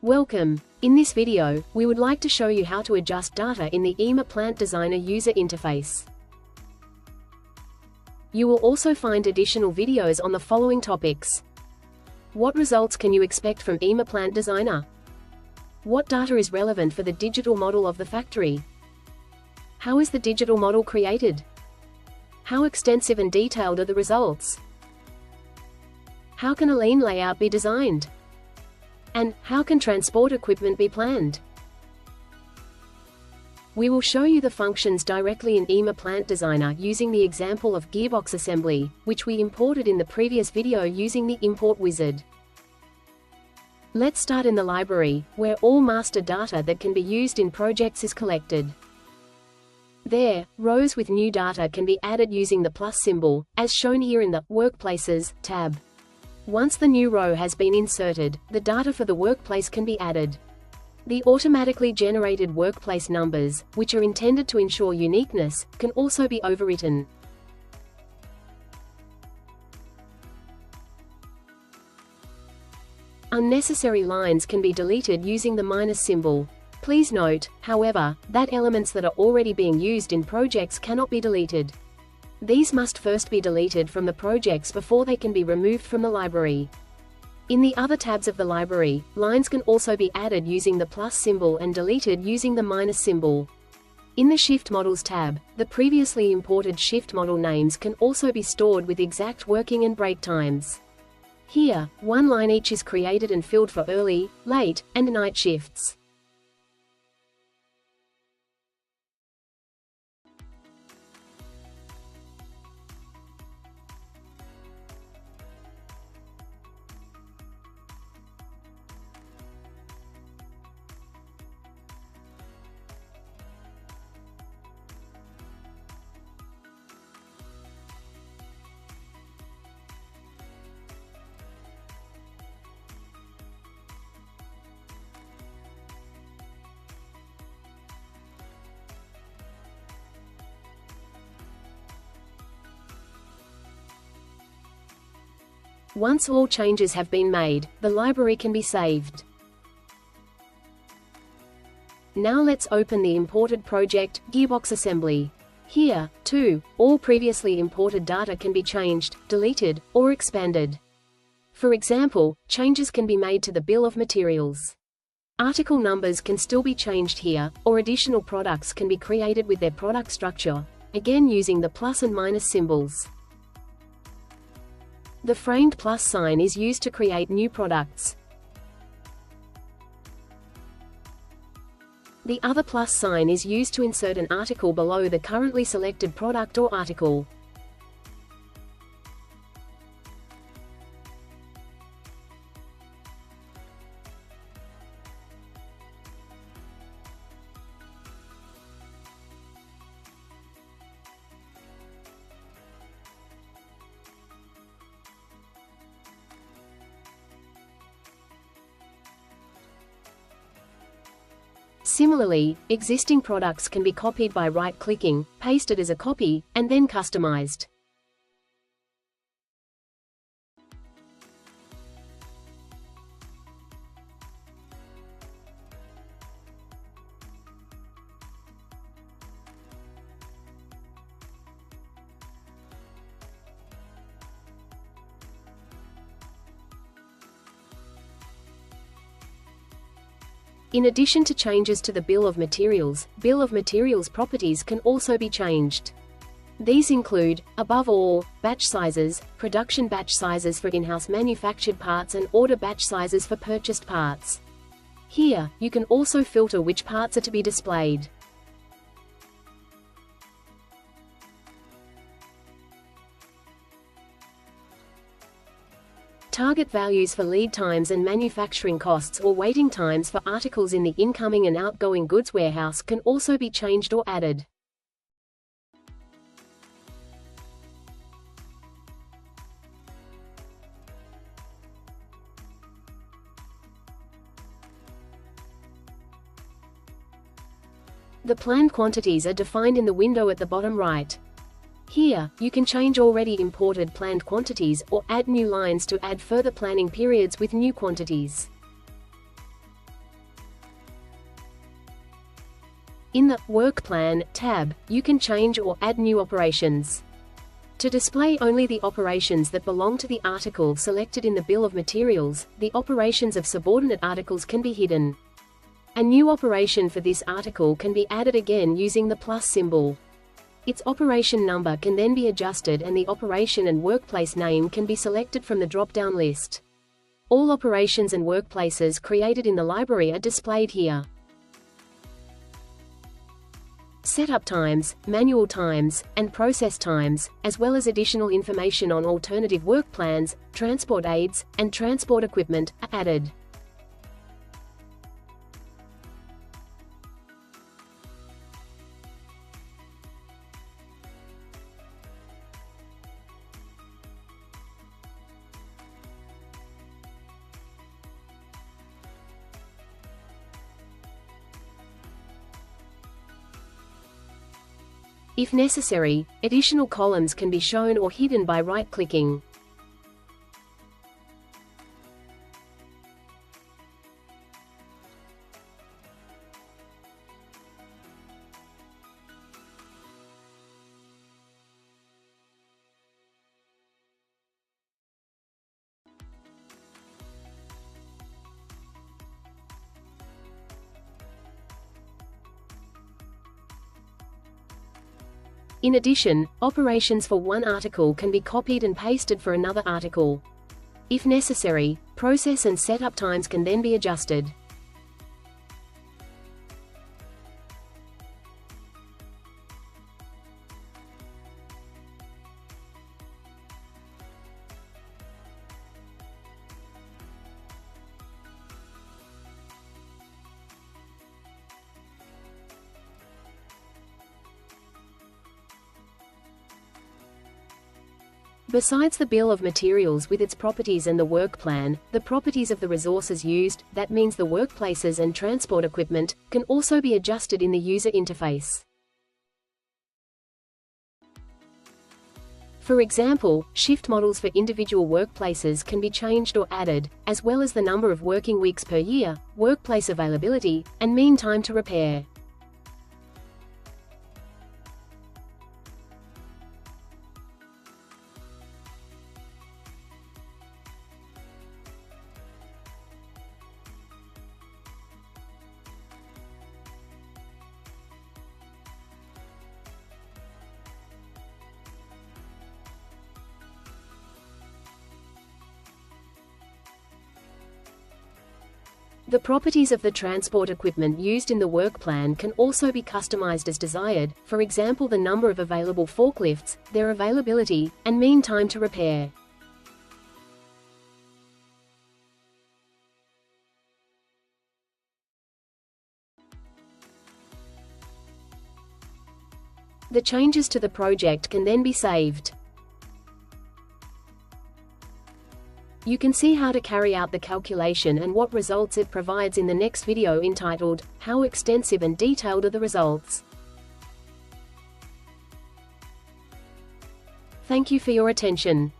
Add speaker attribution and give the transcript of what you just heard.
Speaker 1: Welcome. In this video, we would like to show you how to adjust data in the EMA Plant Designer user interface. You will also find additional videos on the following topics. What results can you expect from EMA Plant Designer? What data is relevant for the digital model of the factory? How is the digital model created? How extensive and detailed are the results? How can a lean layout be designed? And how can transport equipment be planned? We will show you the functions directly in EMA Plant Designer using the example of gearbox assembly, which we imported in the previous video using the import wizard. Let's start in the library, where all master data that can be used in projects is collected. There, rows with new data can be added using the plus symbol, as shown here in the Workplaces tab. Once the new row has been inserted, the data for the workplace can be added. The automatically generated workplace numbers, which are intended to ensure uniqueness, can also be overwritten. Unnecessary lines can be deleted using the minus symbol. Please note, however, that elements that are already being used in projects cannot be deleted. These must first be deleted from the projects before they can be removed from the library. In the other tabs of the library, lines can also be added using the plus symbol and deleted using the minus symbol. In the Shift Models tab, the previously imported shift model names can also be stored with exact working and break times. Here, one line each is created and filled for early, late, and night shifts. Once all changes have been made, the library can be saved. Now let's open the imported project, Gearbox Assembly. Here, too, all previously imported data can be changed, deleted, or expanded. For example, changes can be made to the bill of materials. Article numbers can still be changed here, or additional products can be created with their product structure, again using the plus and minus symbols. The framed plus sign is used to create new products. The other plus sign is used to insert an article below the currently selected product or article. Similarly, existing products can be copied by right-clicking, pasted as a copy, and then customized. In addition to changes to the bill of materials properties can also be changed. These include, above all, batch sizes, production batch sizes for in-house manufactured parts and order batch sizes for purchased parts. Here, you can also filter which parts are to be displayed. Target values for lead times and manufacturing costs or waiting times for articles in the incoming and outgoing goods warehouse can also be changed or added. The planned quantities are defined in the window at the bottom right. Here, you can change already imported planned quantities, or add new lines to add further planning periods with new quantities. In the Work Plan tab, you can change or add new operations. To display only the operations that belong to the article selected in the bill of materials, the operations of subordinate articles can be hidden. A new operation for this article can be added again using the plus symbol. Its operation number can then be adjusted and the operation and workplace name can be selected from the drop-down list. All operations and workplaces created in the library are displayed here. Setup times, manual times, and process times, as well as additional information on alternative work plans, transport aids, and transport equipment, are added. If necessary, additional columns can be shown or hidden by right-clicking. In addition, operations for one article can be copied and pasted for another article. If necessary, process and setup times can then be adjusted. Besides the bill of materials with its properties and the work plan, the properties of the resources used, that means the workplaces and transport equipment, can also be adjusted in the user interface. For example, shift models for individual workplaces can be changed or added, as well as the number of working weeks per year, workplace availability, and mean time to repair. The properties of the transport equipment used in the work plan can also be customized as desired, for example the number of available forklifts, their availability, and mean time to repair. The changes to the project can then be saved. You can see how to carry out the calculation and what results it provides in the next video entitled, How Extensive and Detailed Are the Results? Thank you for your attention.